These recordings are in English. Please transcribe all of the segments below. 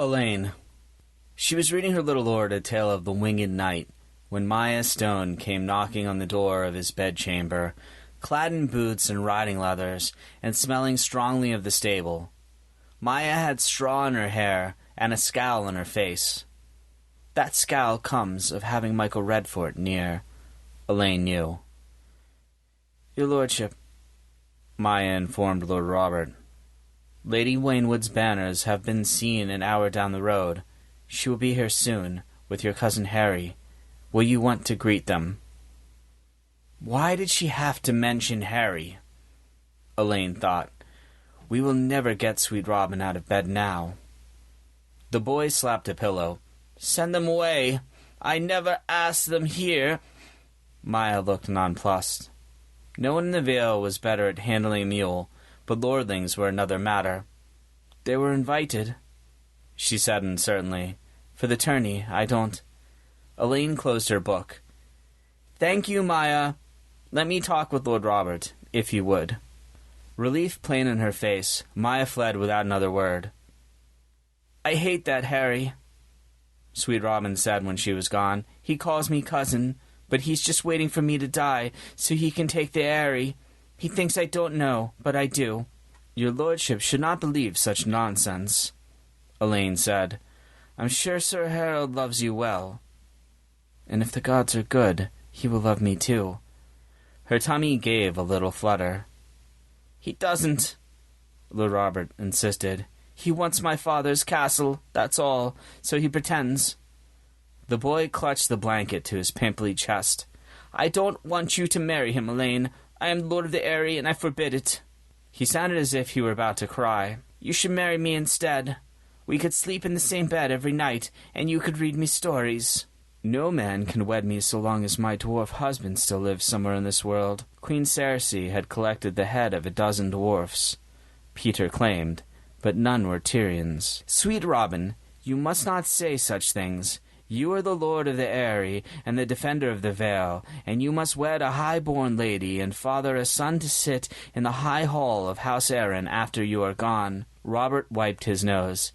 Elaine. She was reading her little lord a tale of the winged knight when Maya Stone came knocking on the door of his bedchamber, clad in boots and riding leathers, and smelling strongly of the stable. Maya had straw in her hair and a scowl on her face. That scowl comes of having Michael Redford near, Elaine knew. "Your lordship," Maya informed Lord Robert. "Lady Waynwood's banners have been seen an hour down the road. She will be here soon, with your cousin Harry. Will you want to greet them?" Why did she have to mention Harry? Elaine thought. We will never get Sweet Robin out of bed now. The boy slapped a pillow. "Send them away. I never asked them here." Maya looked nonplussed. No one in the Vale was better at handling a mule, but lordlings were another matter. "They were invited," she said uncertainly. "For the tourney, I don't—" Elaine closed her book. "Thank you, Maya. Let me talk with Lord Robert, if you would." Relief plain in her face, Maya fled without another word. "I hate that Harry," Sweet Robin said when she was gone. "He calls me cousin, but he's just waiting for me to die so he can take the Harry. He thinks I don't know, but I do." "Your lordship should not believe such nonsense," Elaine said. "I'm sure Sir Harold loves you well. And if the gods are good, he will love me too." Her tummy gave a little flutter. "He doesn't," Lord Robert insisted. "He wants my father's castle, that's all, so he pretends." The boy clutched the blanket to his pimply chest. "I don't want you to marry him, Elaine. I am Lord of the Eyrie, and I forbid it." He sounded as if he were about to cry. "You should marry me instead. We could sleep in the same bed every night, and you could read me stories." "No man can wed me so long as my dwarf husband still lives somewhere in this world." Queen Circe had collected the head of a dozen dwarfs, Petyr claimed, but none were Tyrians. "Sweet Robin, you must not say such things. You are the lord of the Eyrie and the defender of the Vale, and you must wed a high-born lady and father a son to sit in the high hall of House Arryn after you are gone." Robert wiped his nose.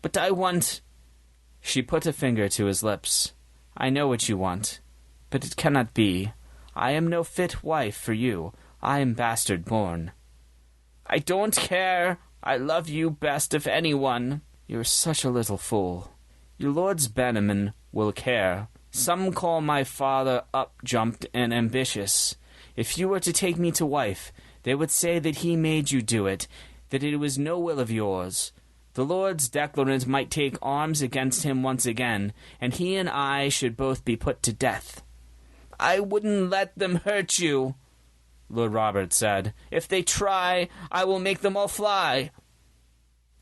"But I want—" She put a finger to his lips. "I know what you want, but it cannot be. I am no fit wife for you. I am bastard-born." "I don't care. I love you best of anyone." "You're such a little fool." "Your lord's Benjamin will care. Some call my father up-jumped and ambitious. If you were to take me to wife, they would say that he made you do it, that it was no will of yours. The lord's declarant might take arms against him once again, and he and I should both be put to death." "I wouldn't let them hurt you," Lord Robert said. "If they try, I will make them all fly."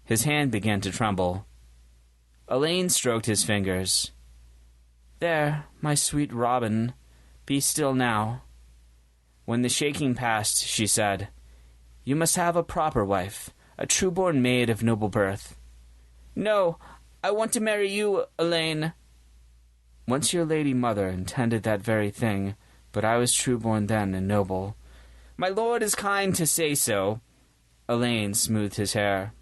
His hand began to tremble. Elaine stroked his fingers. "There, my sweet Robin, be still now." When the shaking passed, she said, "You must have a proper wife, a true-born maid of noble birth." "No, I want to marry you, Elaine." "Once your lady mother intended that very thing, but I was true-born then and noble." "My lord is kind to say so." Elaine smoothed his hair.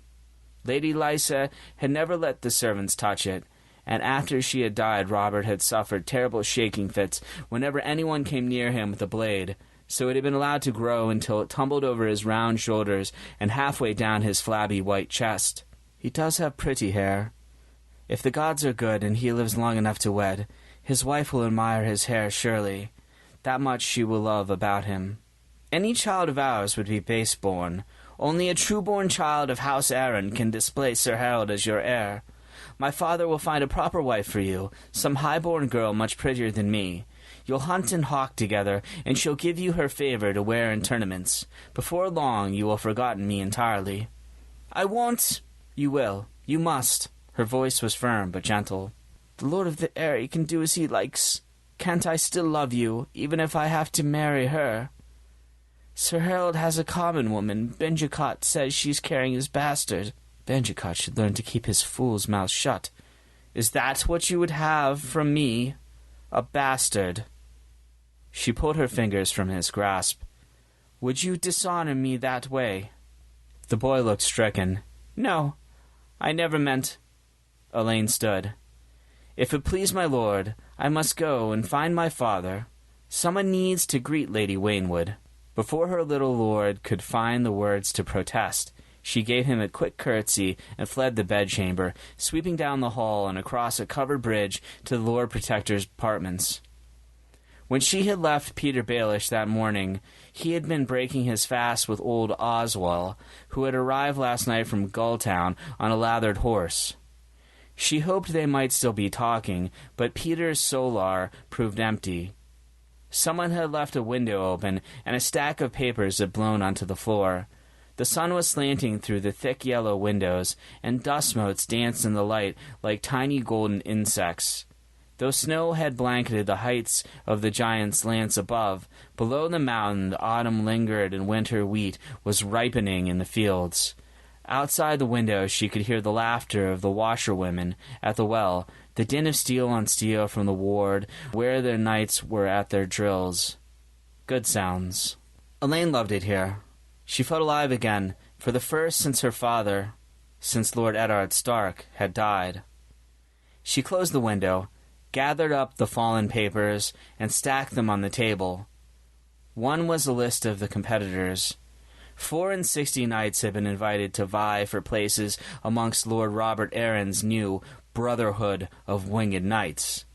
Lady Lysa had never let the servants touch it, and after she had died Robert had suffered terrible shaking fits whenever anyone came near him with a blade, so it had been allowed to grow until it tumbled over his round shoulders and halfway down his flabby white chest. "He does have pretty hair. If the gods are good and he lives long enough to wed, his wife will admire his hair surely. That much she will love about him. Any child of ours would be base-born. Only a true-born child of House Arryn can displace Sir Harold as your heir. My father will find a proper wife for you, some high-born girl much prettier than me. You'll hunt and hawk together, and she'll give you her favour to wear in tournaments. Before long you will have forgotten me entirely." "I won't." "You will. You must." Her voice was firm but gentle. "The Lord of the Eyrie can do as he likes. Can't I still love you, even if I have to marry her? Sir Harold has a common woman. Benjicot says she's carrying his bastard. Benjicot should learn to keep his fool's mouth shut. Is that what you would have from me? A bastard?" She pulled her fingers from his grasp. "Would you dishonor me that way?" The boy looked stricken. "No, I never meant—" Alayne stood. "If it please my lord, I must go and find my father. Someone needs to greet Lady Waynwood." Before her little lord could find the words to protest, she gave him a quick curtsy and fled the bedchamber, sweeping down the hall and across a covered bridge to the Lord Protector's apartments. When she had left Petyr Baelish that morning, he had been breaking his fast with old Oswell, who had arrived last night from Gulltown on a lathered horse. She hoped they might still be talking, but Petyr's solar proved empty. Someone had left a window open, and a stack of papers had blown onto the floor. The sun was slanting through the thick yellow windows, and dust motes danced in the light like tiny golden insects. Though snow had blanketed the heights of the giant's lance above, below the mountain the autumn lingered and winter wheat was ripening in the fields. Outside the window she could hear the laughter of the washerwomen at the well, the din of steel on steel from the ward where their knights were at their drills. Good sounds. Alayne loved it here. She felt alive again, for the first since her father, since Lord Eddard Stark, had died. She closed the window, gathered up the fallen papers, and stacked them on the table. One was a list of the competitors. 64 knights had been invited to vie for places amongst Lord Robert Arryn's new Brotherhood of Winged Knights,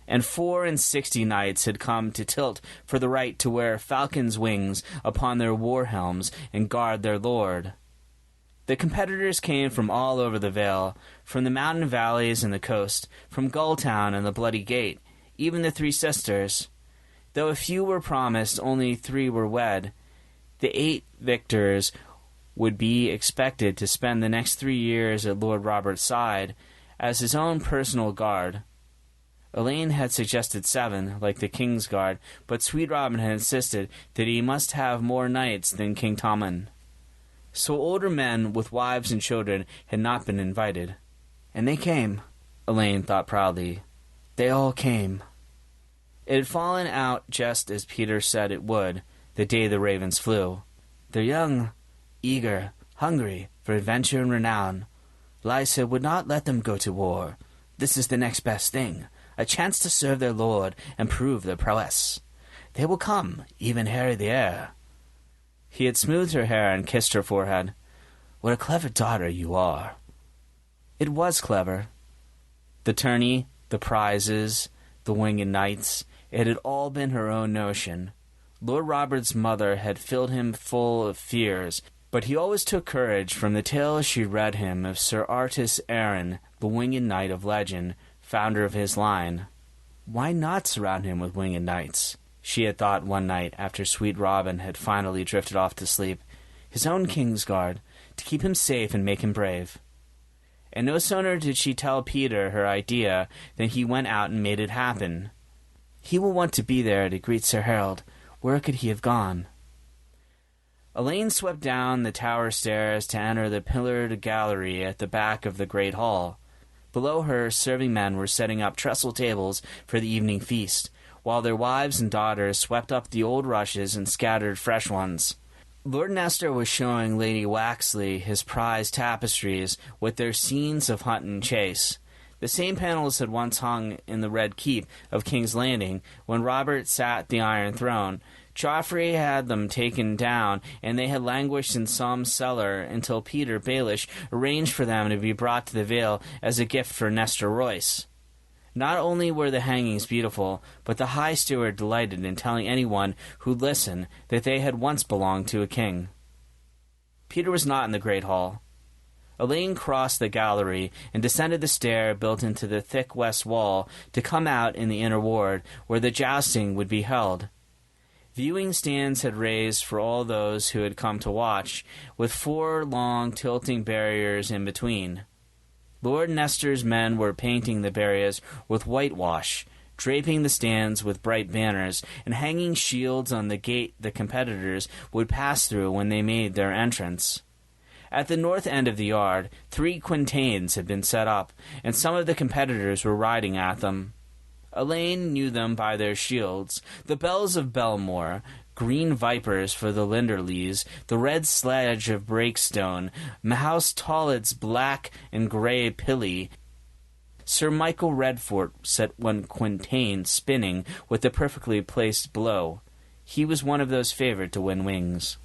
and 64 knights had come to tilt for the right to wear falcons' wings upon their war helms and guard their lord. The competitors came from all over the Vale, from the mountain valleys and the coast, from Gulltown and the Bloody Gate, even the Three Sisters. Though a few were promised, only 3 were wed. The 8 victors would be expected to spend the next 3 years at Lord Robert's side as his own personal guard. Elaine had suggested 7, like the King's Guard, but Sweet Robin had insisted that he must have more knights than King Tommen. So older men with wives and children had not been invited. And they came, Elaine thought proudly. They all came. It had fallen out just as Petyr said it would, the day the ravens flew. They're young, eager, hungry for adventure and renown. Lysa would not let them go to war. This is the next best thing, a chance to serve their lord and prove their prowess. They will come, even Harry the heir. He had smoothed her hair and kissed her forehead. What a clever daughter you are. It was clever. The tourney, the prizes, the winged knights, it had all been her own notion. Lord Robert's mother had filled him full of fears, but he always took courage from the tales she read him of Sir Artus Arryn, the winged knight of legend, founder of his line. Why not surround him with winged knights? She had thought one night after Sweet Robin had finally drifted off to sleep. His own King's Guard, to keep him safe and make him brave. And no sooner did she tell Petyr her idea than he went out and made it happen. He will want to be there to greet Sir Harold. Where could he have gone? Elaine swept down the tower stairs to enter the pillared gallery at the back of the great hall. Below her, serving men were setting up trestle tables for the evening feast, while their wives and daughters swept up the old rushes and scattered fresh ones. Lord Nestor was showing Lady Waxley his prized tapestries with their scenes of hunt and chase. The same panels had once hung in the Red Keep of King's Landing when Robert sat the Iron Throne. Joffrey had them taken down, and they had languished in some cellar until Petyr Baelish arranged for them to be brought to the Vale as a gift for Nestor Royce. Not only were the hangings beautiful, but the High Steward delighted in telling anyone who'd listen that they had once belonged to a king. Petyr was not in the great hall. Elaine crossed the gallery and descended the stair built into the thick west wall to come out in the inner ward where the jousting would be held. Viewing stands had raised for all those who had come to watch, with 4 long tilting barriers in between. Lord Nestor's men were painting the barriers with whitewash, draping the stands with bright banners, and hanging shields on the gate the competitors would pass through when they made their entrance. At the north end of the yard, 3 quintains had been set up, and some of the competitors were riding at them. Elaine knew them by their shields, the bells of Belmore, green vipers for the Linderleys, the red sledge of Breakstone, Mahouse Tollett's black and grey pilly, Sir Michael Redfort set one quintain spinning with a perfectly placed blow. He was one of those favoured to win wings.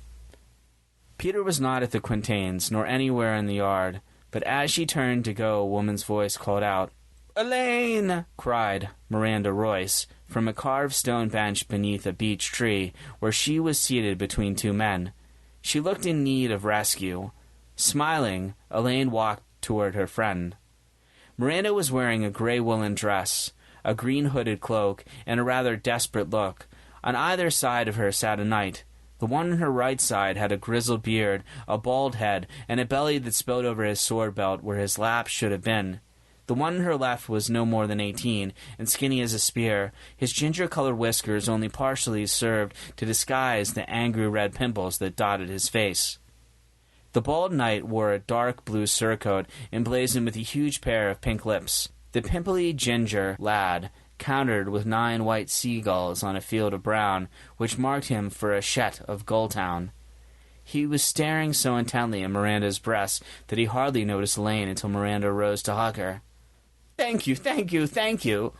Petyr was not at the quintains, nor anywhere in the yard, but as she turned to go, a woman's voice called out. "Elaine!" cried Miranda Royce from a carved stone bench beneath a beech tree, where she was seated between two men. She looked in need of rescue. Smiling, Elaine walked toward her friend. Miranda was wearing a grey woolen dress, a green hooded cloak, and a rather desperate look. On either side of her sat a knight. The one on her right side had a grizzled beard, a bald head, and a belly that spilled over his sword belt where his lap should have been. The one on her left was no more than 18, and skinny as a spear. His ginger-colored whiskers only partially served to disguise the angry red pimples that dotted his face. The bald knight wore a dark blue surcoat emblazoned with a huge pair of pink lips. The pimply ginger lad countered with 9 white seagulls on a field of brown, which marked him for a chet of Gulltown. He was staring so intently at Miranda's breast that he hardly noticed Elaine until Miranda rose to hug her. "Thank you, thank you, thank you,"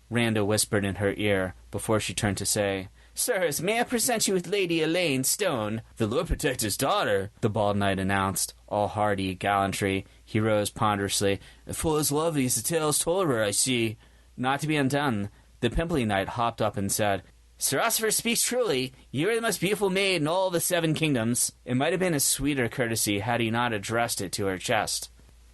Miranda whispered in her ear before she turned to say, "Sirs, may I present you with Lady Alayne Stone?" "The Lord Protector's daughter," the bald knight announced, all hearty gallantry. He rose ponderously. "Full as lovely as the tales told her, I see." Not to be undone, the pimply knight hopped up and said, "Sir Oscar speaks truly. You are the most beautiful maid in all the 7 kingdoms." It might have been a sweeter courtesy had he not addressed it to her chest.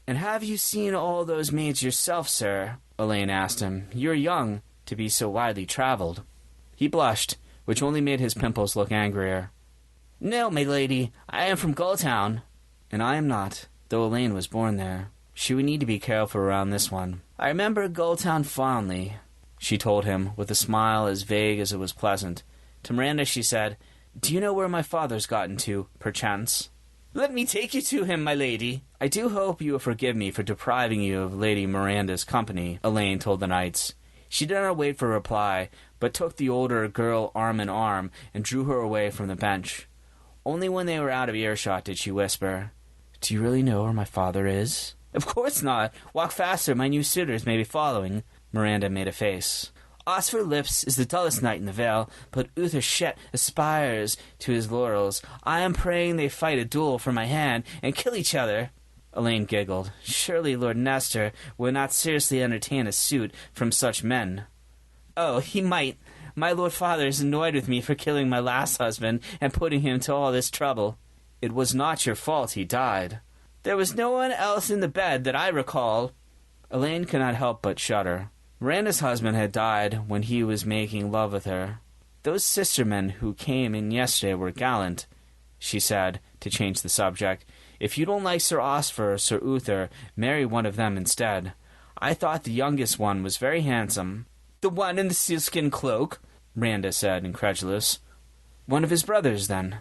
"And have you seen all those maids yourself, sir?" Elaine asked him. "You're young to be so widely travelled." He blushed, which only made his pimples look angrier. "No, my lady, I am from Gulltown." "And I am not, though Elaine was born there. She would need to be careful around this one." "I remember Gulltown fondly," she told him, with a smile as vague as it was pleasant. To Miranda she said, "Do you know where my father's gotten to, perchance?" "Let me take you to him, my lady." "I do hope you will forgive me for depriving you of Lady Miranda's company," Elaine told the knights. She did not wait for a reply, but took the older girl arm in arm and drew her away from the bench. Only when they were out of earshot did she whisper, "Do you really know where my father is?" "Of course not. Walk faster, my new suitors may be following." Miranda made a face. "Osfer Lips is the dullest knight in the Vale, but Uther Shet aspires to his laurels. I am praying they fight a duel for my hand and kill each other." Elaine giggled. "Surely Lord Nestor would not seriously entertain a suit from such men." "Oh, he might. My Lord Father is annoyed with me for killing my last husband and putting him to all this trouble." "It was not your fault he died." "There was no one else in the bed that I recall." Elaine could not help but shudder. Miranda's husband had died when he was making love with her. "Those sistermen who came in yesterday were gallant," she said, to change the subject. "If you don't like Sir Osfer or Sir Uther, marry one of them instead. I thought the youngest one was very handsome." "The one in the sealskin cloak?" Miranda said, incredulous. "One of his brothers, then."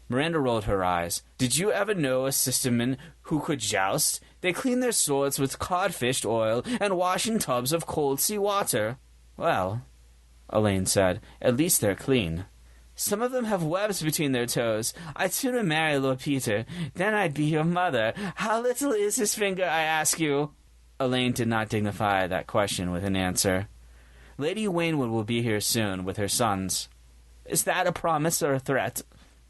Miranda rolled her eyes. "Did you ever know a sisterman who could joust? They clean their swords with codfish oil and wash in tubs of cold sea water." "Well," Elaine said, "at least they're clean." "Some of them have webs between their toes. I'd sooner marry Lord Petyr. Then I'd be your mother. How little is his finger, I ask you?" Elaine did not dignify that question with an answer. "Lady Waynwood will be here soon, with her sons." "Is that a promise or a threat?"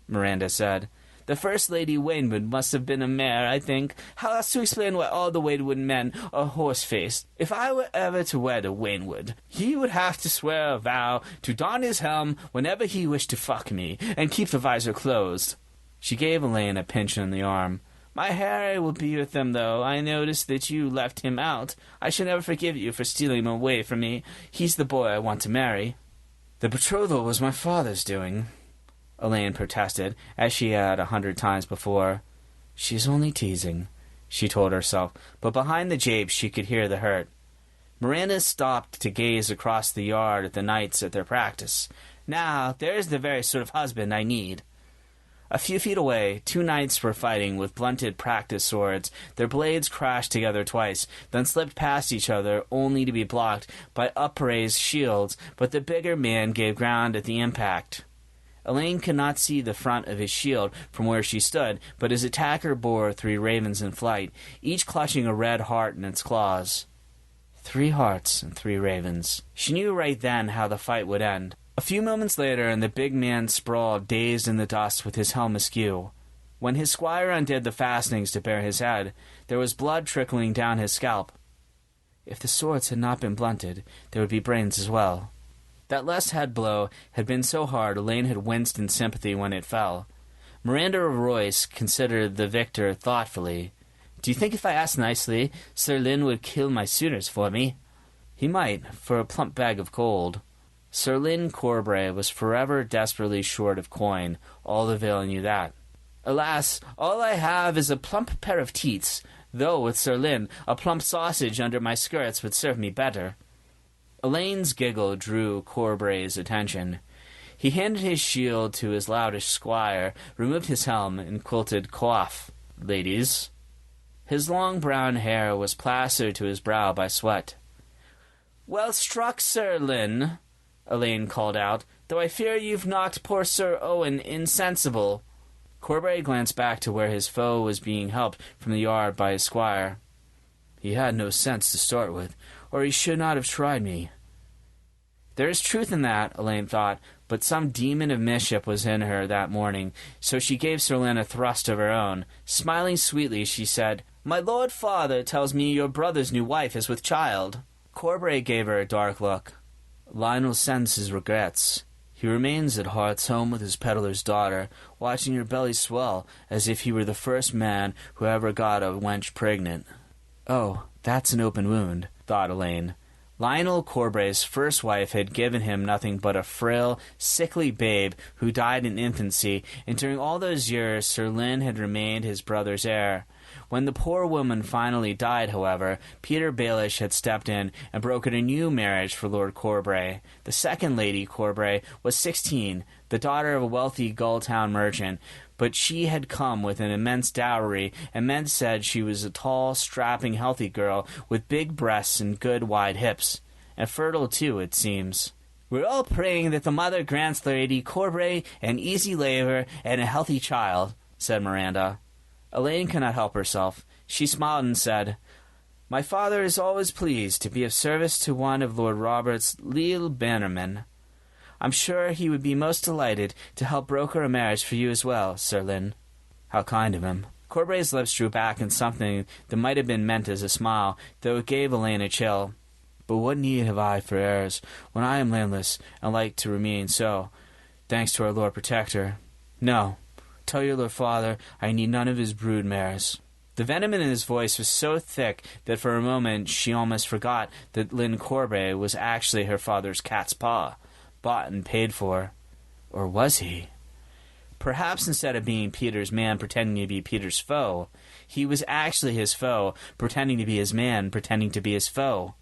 Miranda said. "The first Lady Waynwood must have been a mare, I think. How else to explain why all the Waynwood men are horse-faced? If I were ever to wed a Waynwood, he would have to swear a vow to don his helm whenever he wished to fuck me, and keep the visor closed." She gave Elaine a pinch on the arm. "My Harry will be with them, though. I noticed that you left him out. I shall never forgive you for stealing him away from me. He's the boy I want to marry." "The betrothal was my father's doing," Elaine protested, as she had 100 times before. "She's only teasing," she told herself, but behind the japes she could hear the hurt. Miranda stopped to gaze across the yard at the knights at their practice. "Now, there's the very sort of husband I need." A few feet away, 2 knights were fighting with blunted practice swords. Their blades crashed together twice, then slipped past each other, only to be blocked by upraised shields, but the bigger man gave ground at the impact. Elaine could not see the front of his shield from where she stood, but his attacker bore 3 ravens in flight, each clutching a red heart in its claws. 3 hearts and 3 ravens. She knew right then how the fight would end. A few moments later, and the big man sprawled dazed in the dust with his helm askew. When his squire undid the fastenings to bare his head, there was blood trickling down his scalp. If the swords had not been blunted, there would be brains as well. That last head blow had been so hard, Elaine had winced in sympathy when it fell. Miranda Royce considered the victor thoughtfully. "Do you think if I asked nicely, Sir Lyn would kill my suitors for me?" "He might, for a plump bag of gold." Sir Lyn Corbray was forever desperately short of coin. All the Vale knew that. "Alas, all I have is a plump pair of teats, though with Sir Lyn, a plump sausage under my skirts would serve me better." Elaine's giggle drew Corbray's attention. He handed his shield to his loutish squire, removed his helm, and quilted "Coif, ladies." His long brown hair was plastered to his brow by sweat. "Well struck, Sir Lyn," Alayne called out, "though I fear you've knocked poor Sir Owen insensible." Corbray glanced back to where his foe was being helped from the yard by his squire. "He had no sense to start with, or he should not have tried me." There is truth in that, Alayne thought, but some demon of mischief was in her that morning, so she gave Sir Lyn a thrust of her own. Smiling sweetly, she said, "My lord father tells me your brother's new wife is with child." Corbray gave her a dark look. "Lionel sends his regrets. He remains at Heart's home with his peddler's daughter, watching her belly swell as if he were the first man who ever got a wench pregnant." "Oh, that's an open wound," thought Alayne. Lionel Corbray's first wife had given him nothing but a frail, sickly babe who died in infancy, and during all those years Sir Lyn had remained his brother's heir. When the poor woman finally died, however, Petyr Baelish had stepped in and brokered a new marriage for Lord Corbray. The second Lady Corbray was 16, the daughter of a wealthy Gulltown merchant, but she had come with an immense dowry, and men said she was a tall, strapping, healthy girl with big breasts and good wide hips. And fertile, too, it seems. "We're all praying that the mother grants Lady Corbray an easy labour and a healthy child," said Miranda. Alayne could not help herself. She smiled and said, "My father is always pleased to be of service to one of Lord Robert's leal bannermen. I'm sure he would be most delighted to help broker a marriage for you as well, Sir Lyn." "How kind of him." Corbray's lips drew back in something that might have been meant as a smile, though it gave Alayne a chill. "But what need have I for heirs, when I am landless, and like to remain so, thanks to our Lord Protector? No, tell your Lord Father I need none of his brood mares." The venom in his voice was so thick that for a moment she almost forgot that Lyn Corbray was actually her father's cat's paw, bought and paid for. Or was he? Perhaps instead of being Petyr's man pretending to be Petyr's foe, he was actually his foe, pretending to be his man, pretending to be his foe.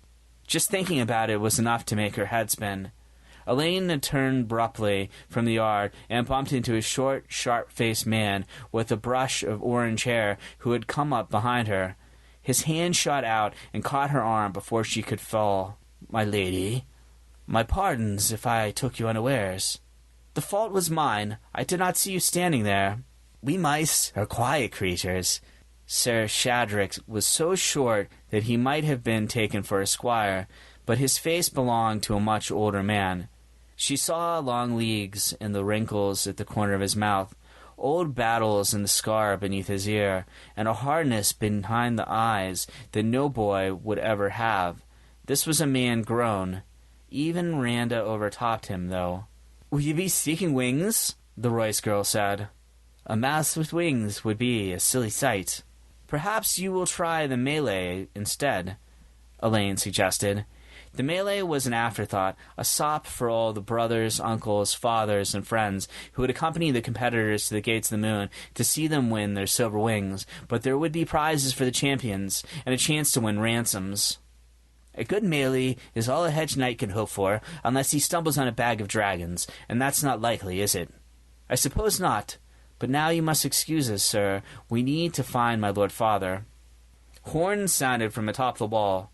Just thinking about it was enough to make her head spin. Alayne had turned abruptly from the yard and bumped into a short, sharp-faced man with a brush of orange hair who had come up behind her. His hand shot out and caught her arm before she could fall. "My lady, my pardons if I took you unawares." "The fault was mine. I did not see you standing there." "We mice are quiet creatures." Sir Shadrick was so short that he might have been taken for a squire, but his face belonged to a much older man. She saw long leagues in the wrinkles at the corner of his mouth, old battles in the scar beneath his ear, and a hardness behind the eyes that no boy would ever have. This was a man grown. Even Miranda overtopped him, though. "Will you be seeking wings?" the Royce girl said. "A mouse with wings would be a silly sight." "Perhaps you will try the melee instead," Alayne suggested. The melee was an afterthought, a sop for all the brothers, uncles, fathers, and friends who would accompany the competitors to the gates of the moon to see them win their silver wings, but there would be prizes for the champions, and a chance to win ransoms. "A good melee is all a hedge knight can hope for, unless he stumbles on a bag of dragons, and that's not likely, is it?" "I suppose not. But now you must excuse us, sir. We need to find my lord father." Horns sounded from atop the wall.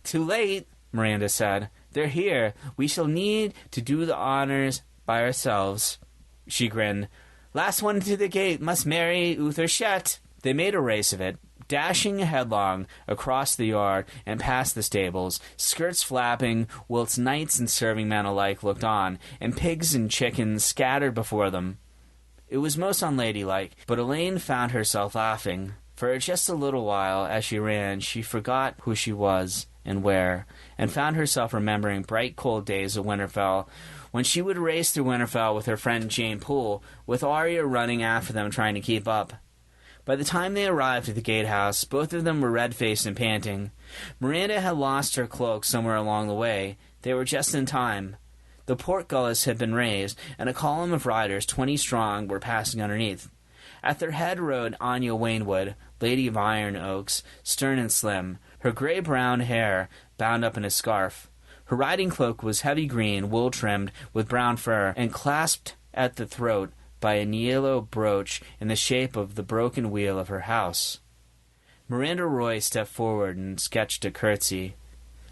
"Too late," Miranda said. "They're here. We shall need to do the honors by ourselves." She grinned. "Last one to the gate must marry Uther Shet." They made a race of it. dashing headlong across the yard and past the stables, skirts flapping, whilst knights and serving men alike looked on, and pigs and chickens scattered before them. It was most unladylike, but Elaine found herself laughing. For just a little while, as she ran, she forgot who she was and where, and found herself remembering bright cold days of Winterfell, when she would race through Winterfell with her friend Jane Poole, with Arya running after them trying to keep up. By the time they arrived at the gatehouse, both of them were red-faced and panting. Miranda had lost her cloak somewhere along the way. They were just in time. The portcullis had been raised, and a column of riders, 20 strong, were passing underneath. At their head rode Anya Waynwood, Lady of Iron Oaks, stern and slim, her grey-brown hair bound up in a scarf. Her riding cloak was heavy green, wool-trimmed with brown fur, and clasped at the throat by a yellow brooch in the shape of the broken wheel of her house. Miranda Roy stepped forward and sketched a curtsy.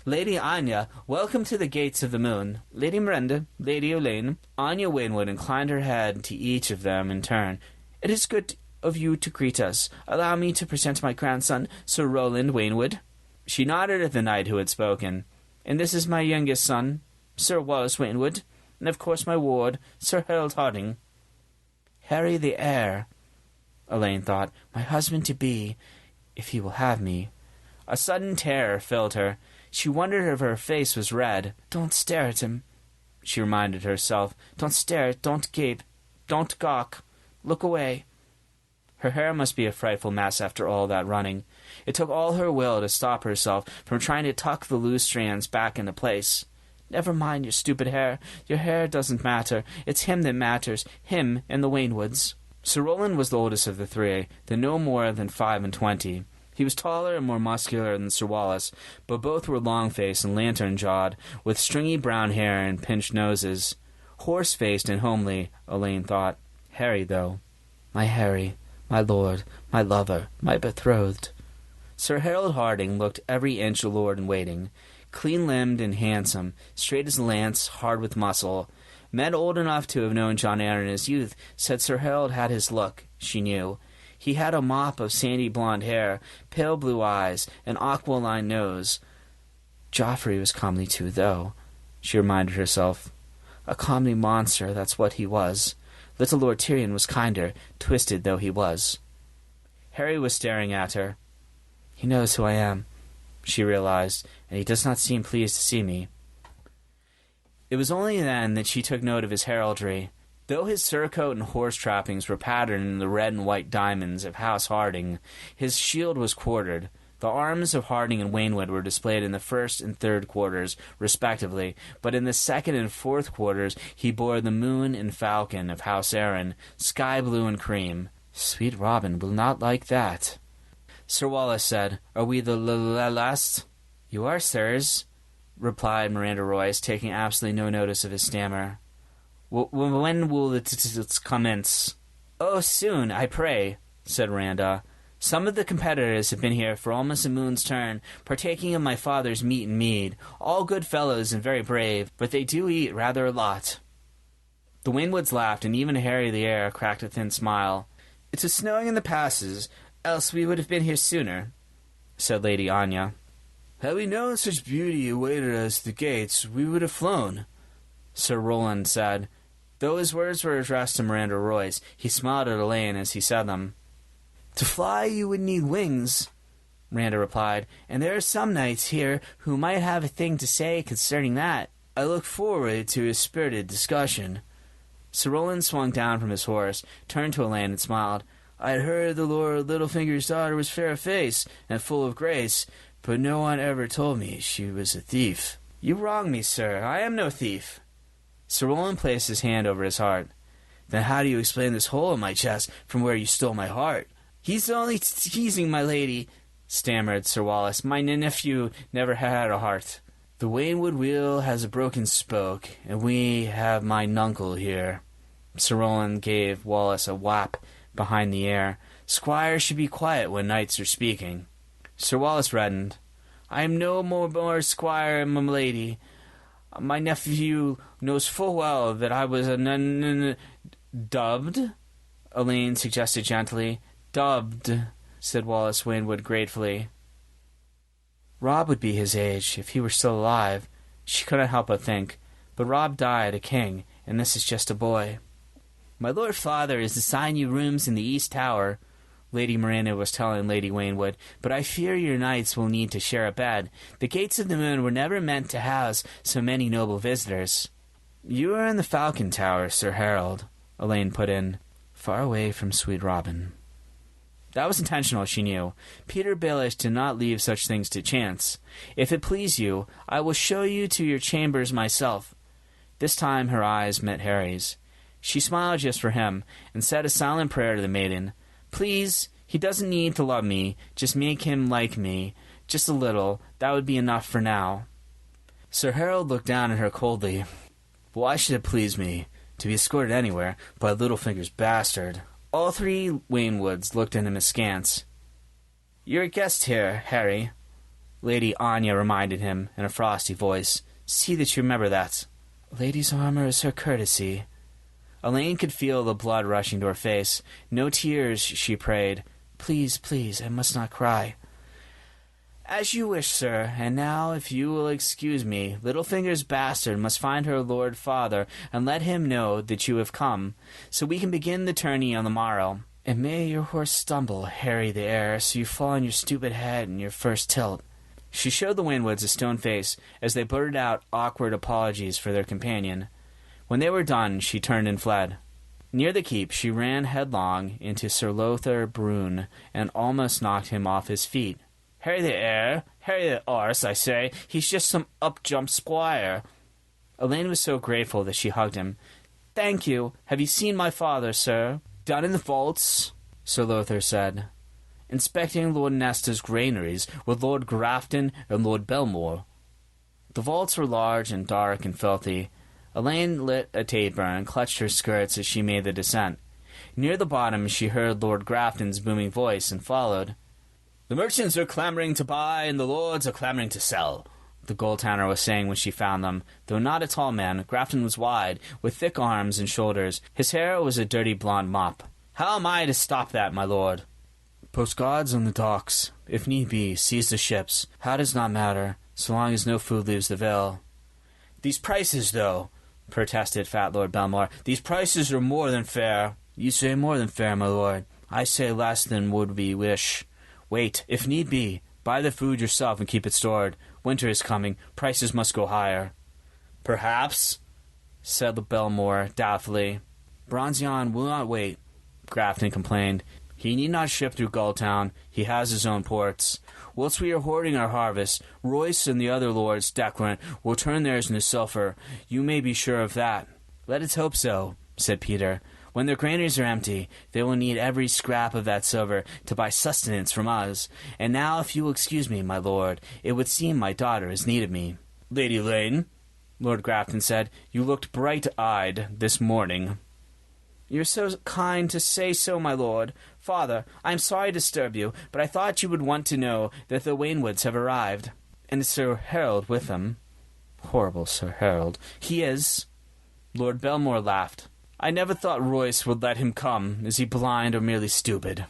"Lady Anya, welcome to the Gates of the Moon. Lady Miranda, Lady Elaine." Anya Waynwood inclined her head to each of them in turn. "It is good of you to greet us. Allow me to present my grandson, Sir Roland Waynwood." She nodded at the knight who had spoken. "And this is my youngest son, Sir Wallace Waynwood, and of course my ward, Sir Harold Harding." "Harry the heir," Elaine thought. "My husband-to-be, if he will have me." A sudden terror filled her. She wondered if her face was red. "Don't stare at him," she reminded herself. "Don't stare, don't gape, don't gawk. Look away." Her hair must be a frightful mess after all that running. It took all her will to stop herself from trying to tuck the loose strands back into place. "Never mind your stupid hair. Your hair doesn't matter. It's him that matters. Him and the Waynwoods." Sir Roland was the oldest of the three, though no more than 25. He was taller and more muscular than Sir Wallace, but both were long-faced and lantern-jawed, with stringy brown hair and pinched noses. Horse-faced and homely, Elaine thought. Harry, though. My Harry, my lord, my lover, my betrothed. Sir Harold Harding looked every inch a lord in waiting, clean-limbed and handsome, straight as a lance, hard with muscle. Men old enough to have known John Eyre in his youth said Sir Harold had his look, she knew. He had a mop of sandy blonde hair, pale blue eyes, an aquiline nose. Joffrey was comely too, though, she reminded herself. A comely monster, that's what he was. Little Lord Tyrion was kinder, twisted though he was. Harry was staring at her. He knows who I am, she realized, and he does not seem pleased to see me. It was only then that she took note of his heraldry. Though his surcoat and horse trappings were patterned in the red and white diamonds of House Harding, his shield was quartered. The arms of Harding and Waynwood were displayed in the first and third quarters, respectively, but in the second and fourth quarters he bore the moon and falcon of House Arryn, sky blue and cream. Sweet Robin will not like that. Sir Wallace said, Are we the last? You are, sirs, replied Miranda Royce, taking absolutely no notice of his stammer. When will it commence? Oh, soon, I pray, said Miranda. Some of the competitors have been here for almost a moon's turn, partaking of my father's meat and mead. All good fellows and very brave, but they do eat rather a lot. The Waynwoods laughed, and even Harry the heir cracked a thin smile. It was snowing in the passes, else we would have been here sooner, said Lady Anya. Had we known such beauty awaited us at the gates, we would have flown, Sir Roland said. Though his words were addressed to Miranda Royce, he smiled at Elaine as he said them. To fly you would need wings, Miranda replied, and there are some knights here who might have a thing to say concerning that. I look forward to a spirited discussion. Sir Roland swung down from his horse, turned to Elaine and smiled. I had heard the Lord Littlefinger's daughter was fair of face and full of grace, but no one ever told me she was a thief. You wrong me, sir. I am no thief. Sir Roland placed his hand over his heart. Then how do you explain this hole in my chest from where you stole my heart? He's only teasing, my lady, stammered Sir Wallace. My nephew never had a heart. The Waynwood wheel has a broken spoke, and we have my nuncle here. Sir Roland gave Wallace a whap behind the ear. Squires should be quiet when knights are speaking. Sir Wallace reddened. I am no more squire, my lady. My nephew knows full well that I was dubbed, Elaine suggested gently. Dubbed, said Wallace Waynwood gratefully. Rob would be his age if he were still alive, she couldn't help but think, but Rob died a king, and this is just a boy. My lord father is to assign you rooms in the East Tower, Lady Miranda was telling Lady Waynwood, but I fear your knights will need to share a bed. The Gates of the Moon were never meant to house so many noble visitors. You are in the Falcon Tower, Sir Harold, Elaine put in, far away from sweet Robin. That was intentional, she knew. Petyr Baelish did not leave such things to chance. If it please you, I will show you to your chambers myself. This time her eyes met Harry's. She smiled just for him, and said a silent prayer to the maiden. Please, he doesn't need to love me, just make him like me. Just a little, that would be enough for now. Sir Harold looked down at her coldly. Why should it please me to be escorted anywhere by Littlefinger's bastard? All three Waynwoods looked at him askance. You're a guest here, Harry, Lady Anya reminded him in a frosty voice. See that you remember that. A lady's armor is her courtesy. Elaine could feel the blood rushing to her face. No tears, she prayed. Please, please, I must not cry. As you wish, sir, and now, if you will excuse me, Littlefinger's bastard must find her lord father, and let him know that you have come, so we can begin the tourney on the morrow. And may your horse stumble, Harry the heir, so you fall on your stupid head in your first tilt. She showed the Waynwoods a stone face, as they blurted out awkward apologies for their companion. When they were done, she turned and fled. Near the keep, she ran headlong into Sir Lothar Brune, and almost knocked him off his feet. Harry the heir, Harry the arse, I say, he's just some up-jump squire. Elaine was so grateful that she hugged him. Thank you. Have you seen my father, sir? Down in the vaults, Sir Lothar said, inspecting Lord Nesta's granaries with Lord Grafton and Lord Belmore. The vaults were large and dark and filthy. Elaine lit a taper and clutched her skirts as she made the descent. Near the bottom she heard Lord Grafton's booming voice and followed. The merchants are clamoring to buy and the lords are clamoring to sell, the gold tanner was saying when she found them. Though not a tall man, Grafton was wide, with thick arms and shoulders. His hair was a dirty blonde mop. How am I to stop that, my lord? Post guards on the docks. If need be, seize the ships. How does not matter, so long as no food leaves the Vale. These prices, though, protested fat Lord Belmore. These prices are more than fair. You say more than fair, my lord. I say less than would we wish. Wait, if need be, buy the food yourself and keep it stored. Winter is coming. Prices must go higher. Perhaps, said the Belmore doubtfully. Bronzion will not wait, Grafton complained. He need not ship through Gulltown. He has his own ports. Whilst we are hoarding our harvest, Royce and the other lords, Declan, will turn theirs into silver. You may be sure of that. Let us hope so, said Petyr. When their granaries are empty, they will need every scrap of that silver to buy sustenance from us. And now, if you will excuse me, my lord, it would seem my daughter has need of me. Lady Elaine, Lord Grafton said, you looked bright-eyed this morning. You are so kind to say so, my lord. Father, I am sorry to disturb you, but I thought you would want to know that the Waynwoods have arrived. And Sir Harold with them. Horrible Sir Harold. He is. Lord Belmore laughed. I never thought Royce would let him come. Is he blind or merely stupid?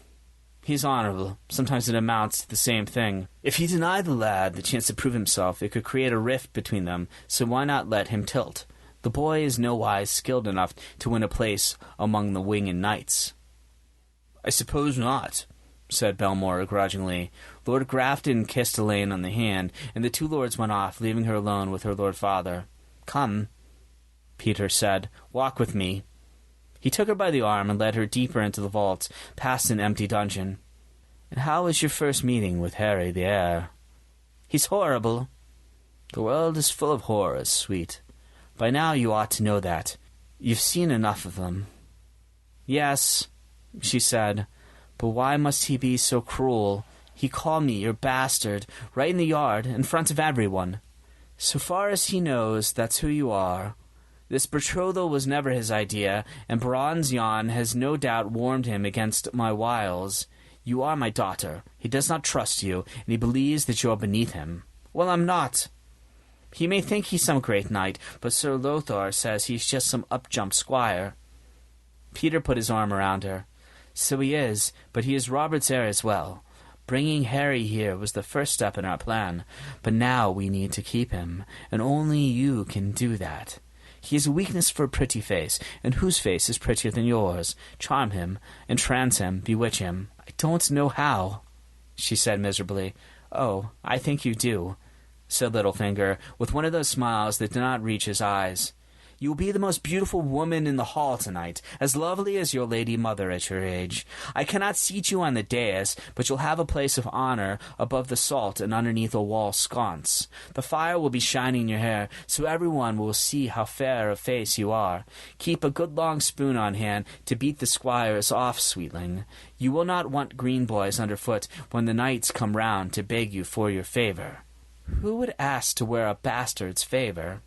He's honorable. Sometimes it amounts to the same thing. If he denied the lad the chance to prove himself, it could create a rift between them, so why not let him tilt? The boy is nowise skilled enough to win a place among the winged knights. I suppose not, said Belmore grudgingly. Lord Grafton kissed Elaine on the hand, and the two lords went off, leaving her alone with her lord father. Come, Petyr said, walk with me. He took her by the arm and led her deeper into the vaults, past an empty dungeon. And how was your first meeting with Harry the heir? He's horrible. The world is full of horrors, sweet. By now you ought to know that. You've seen enough of them. Yes, she said, but why must he be so cruel? He called me your bastard, right in the yard, in front of everyone. So far as he knows, that's who you are. This betrothal was never his idea, and Bronzion has no doubt warned him against my wiles. You are my daughter. He does not trust you, and he believes that you are beneath him. Well, I'm not. He may think he's some great knight, but Sir Lothar says he's just some up-jump squire. Petyr put his arm around her. So he is, but he is Robert's heir as well. Bringing Harry here was the first step in our plan, but now we need to keep him, and only you can do that. He has a weakness for a pretty face, and whose face is prettier than yours? Charm him, entrance him, bewitch him. I don't know how, she said miserably. Oh, I think you do, said Littlefinger, with one of those smiles that did not reach his eyes. You will be the most beautiful woman in the hall tonight, as lovely as your lady mother at your age. I cannot seat you on the dais, but you'll have a place of honor above the salt and underneath a wall sconce. The fire will be shining in your hair, so everyone will see how fair of face you are. Keep a good long spoon on hand to beat the squires off, sweetling. You will not want green boys underfoot when the knights come round to beg you for your favour. Who would ask to wear a bastard's favour?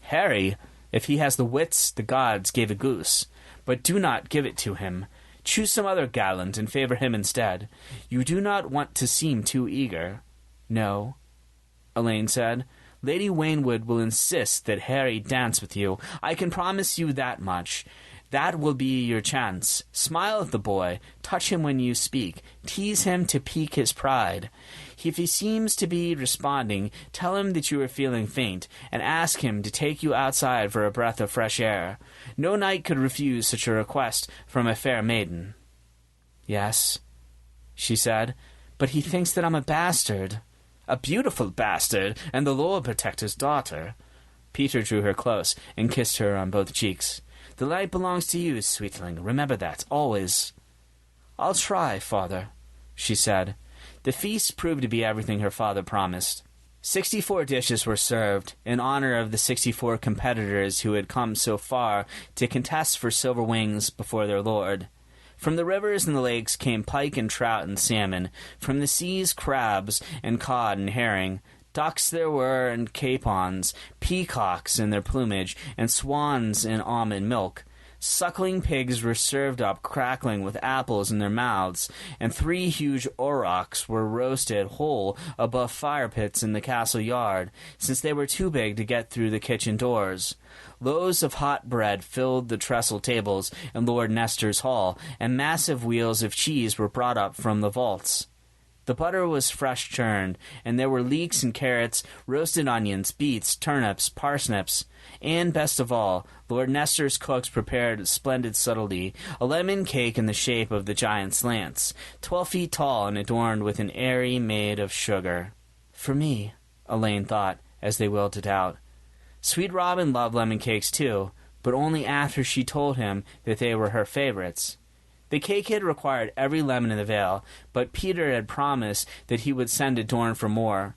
Harry, if he has the wits the gods gave a goose, but do not give it to him. Choose some other gallant and favour him instead. You do not want to seem too eager. No, Elaine said. Lady Waynwood will insist that Harry dance with you. I can promise you that much. That will be your chance. Smile at the boy, touch him when you speak, tease him to pique his pride. If he seems to be responding, tell him that you are feeling faint, and ask him to take you outside for a breath of fresh air. No knight could refuse such a request from a fair maiden. Yes, she said, but he thinks that I'm a bastard. A beautiful bastard, and the Lord Protector's daughter. Petyr drew her close and kissed her on both cheeks. The light belongs to you, sweetling. Remember that, always. I'll try, father, she said. The feast proved to be everything her father promised. 64 dishes were served, in honor of the 64 competitors who had come so far to contest for silver wings before their lord. From the rivers and the lakes came pike and trout and salmon, from the seas crabs and cod and herring. Ducks there were, and capons, peacocks in their plumage, and swans in almond milk. Suckling pigs were served up crackling with apples in their mouths, and 3 huge aurochs were roasted whole above fire pits in the castle yard, since they were too big to get through the kitchen doors. Loaves of hot bread filled the trestle tables in Lord Nestor's hall, and massive wheels of cheese were brought up from the vaults. The butter was fresh churned, and there were leeks and carrots, roasted onions, beets, turnips, parsnips, and, best of all, Lord Nestor's cooks prepared a splendid subtlety, a lemon cake in the shape of the giant's lance, 12 feet tall and adorned with an airy made of sugar. For me, Elaine thought, as they willed it out. Sweet Robin loved lemon cakes too, but only after she told him that they were her favorites. The cake had required every lemon in the Vale, but Petyr had promised that he would send to Dorne for more.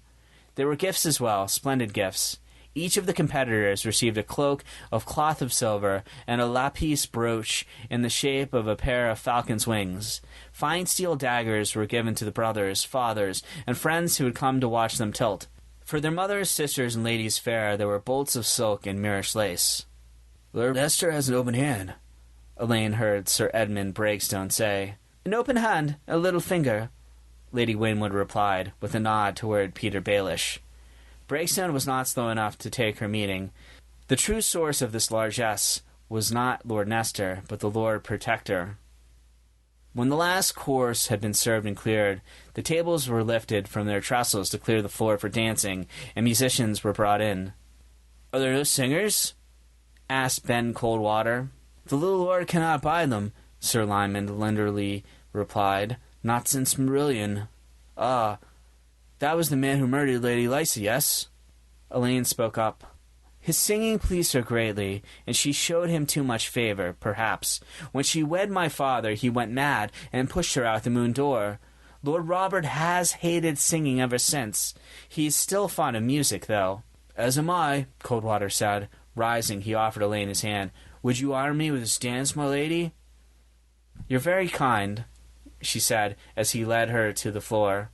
There were gifts as well, splendid gifts. Each of the competitors received a cloak of cloth of silver and a lapis brooch in the shape of a pair of falcon's wings. Fine steel daggers were given to the brothers, fathers, and friends who had come to watch them tilt. For their mothers, sisters, and ladies fair, there were bolts of silk and Moorish lace. Lord Nestor has an open hand, Elaine heard Sir Edmund Breakstone say. An open hand, a little finger, Lady Waynwood replied, with a nod toward Petyr Baelish. Breakstone was not slow enough to take her meaning. The true source of this largesse was not Lord Nestor, but the Lord Protector. When the last course had been served and cleared, the tables were lifted from their trestles to clear the floor for dancing, and musicians were brought in. Are there no singers? Asked Ben Coldwater. The little lord cannot buy them, Sir Lyman Lenderly replied. Not since Marillion. Ah, that was the man who murdered Lady Lysa, yes? Elaine spoke up. His singing pleased her greatly, and she showed him too much favour, perhaps. When she wed my father, he went mad and pushed her out the moon door. Lord Robert has hated singing ever since. He is still fond of music, though. As am I, Coldwater said. Rising, he offered Elaine his hand. Would you honour me with a dance, my lady? You're very kind, she said, as he led her to the floor.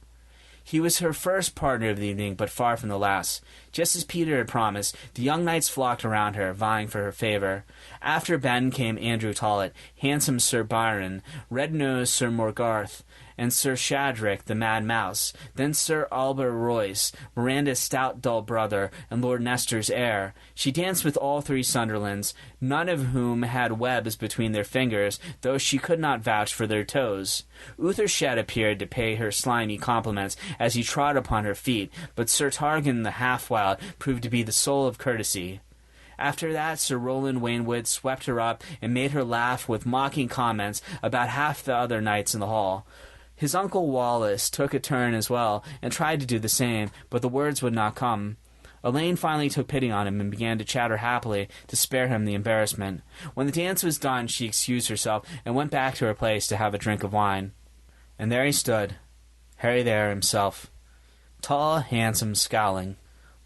He was her first partner of the evening, but far from the last. Just as Petyr had promised, the young knights flocked around her, vying for her favour. After Ben came Andrew Tollet, handsome Sir Byron, red-nosed Sir Morgarth, and Sir Shadrick the Mad Mouse, then Sir Albert Royce, Miranda's stout dull brother, and Lord Nestor's heir. She danced with all three Sunderlands, none of whom had webs between their fingers, though she could not vouch for their toes. Uther Shed appeared to pay her slimy compliments as he trod upon her feet, but Sir Targan the Half-Wild proved to be the soul of courtesy. After that, Sir Roland Waynwood swept her up and made her laugh with mocking comments about half the other knights in the hall. His uncle Wallace took a turn as well, and tried to do the same, but the words would not come. Elaine finally took pity on him and began to chatter happily to spare him the embarrassment. When the dance was done, she excused herself and went back to her place to have a drink of wine. And there he stood, Harry there himself, tall, handsome, scowling.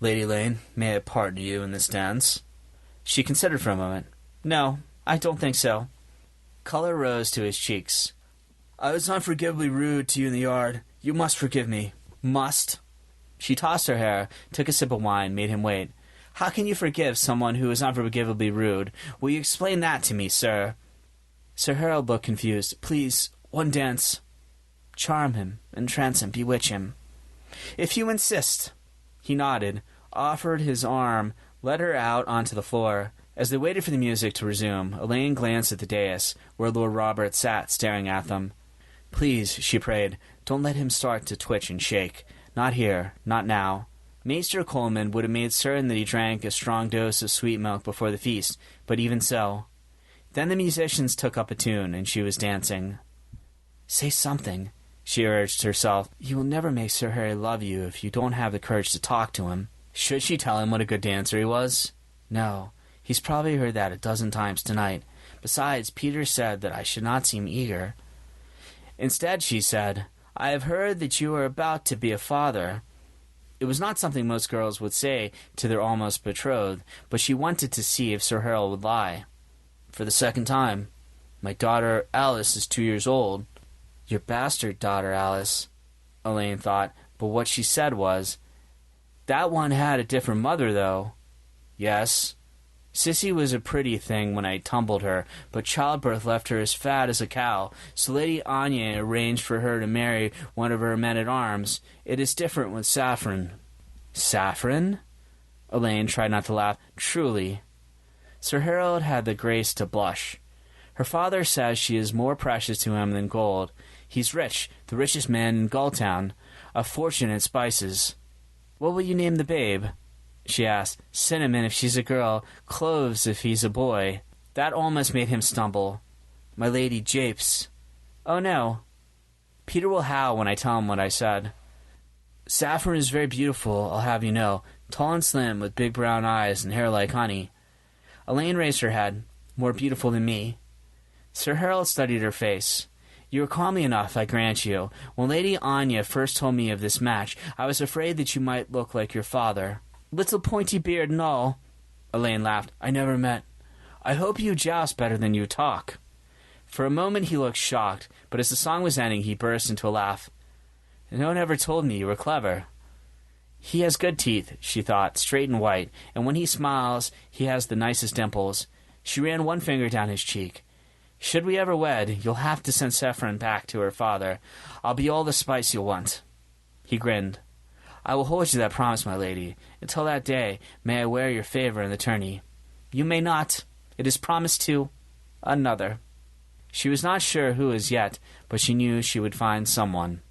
"Lady Lane, may I pardon you in this dance?" She considered for a moment. "No, I don't think so." Color rose to his cheeks. "I was unforgivably rude to you in the yard. You must forgive me." "Must?" She tossed her hair, took a sip of wine, made him wait. "How can you forgive someone who is unforgivably rude? Will you explain that to me, sir?" Sir Harold looked confused. "Please, one dance." "Charm him, entrance him, bewitch him." "If you insist." He nodded, offered his arm, led her out onto the floor. As they waited for the music to resume, Elaine glanced at the dais, where Lord Robert sat staring at them. "Please," she prayed, "don't let him start to twitch and shake. Not here, not now." Maester Coleman would have made certain that he drank a strong dose of sweet milk before the feast, but even so. Then the musicians took up a tune, and she was dancing. "Say something," she urged herself. "You will never make Sir Harry love you if you don't have the courage to talk to him." Should she tell him what a good dancer he was? No, he's probably heard that a dozen times tonight. Besides, Petyr said that I should not seem eager. Instead, she said, "I have heard that you are about to be a father." It was not something most girls would say to their almost betrothed, but she wanted to see if Sir Harold would lie. "For the second time. My daughter Alice is 2 years old." "Your bastard daughter Alice," Elaine thought, but what she said was, "That one had a different mother, though." "Yes. Sissy was a pretty thing when I tumbled her, but childbirth left her as fat as a cow, so Lady Alayne arranged for her to marry one of her men-at-arms. It is different with Saffron." "Saffron?" Elaine tried not to laugh. "Truly." Sir Harold had the grace to blush. "Her father says she is more precious to him than gold. He's rich, the richest man in Gulltown, a fortune in spices." "What will you name the babe?" she asked. "Cinnamon if she's a girl, Cloves if he's a boy." That almost made him stumble. "My Lady Japes." "Oh, no." "Petyr will howl when I tell him what I said." "Saffron is very beautiful, I'll have you know, tall and slim, with big brown eyes and hair like honey." Elaine raised her head. "More beautiful than me." Sir Harold studied her face. "You are calmly enough, I grant you. When Lady Anya first told me of this match, I was afraid that you might look like your father." "Little pointy beard and all." Elaine laughed. "I never met. I hope you joust better than you talk." For a moment he looked shocked, but as the song was ending he burst into a laugh. "No one ever told me you were clever." "He has good teeth," she thought, "straight and white, and when he smiles he has the nicest dimples." She ran one finger down his cheek. "Should we ever wed, you'll have to send Saffron back to her father. I'll be all the spice you'll want." He grinned. "I will hold you that promise, my lady. Until that day, may I wear your favor in the tourney." "You may not. It is promised to another." She was not sure who as yet, but she knew she would find someone.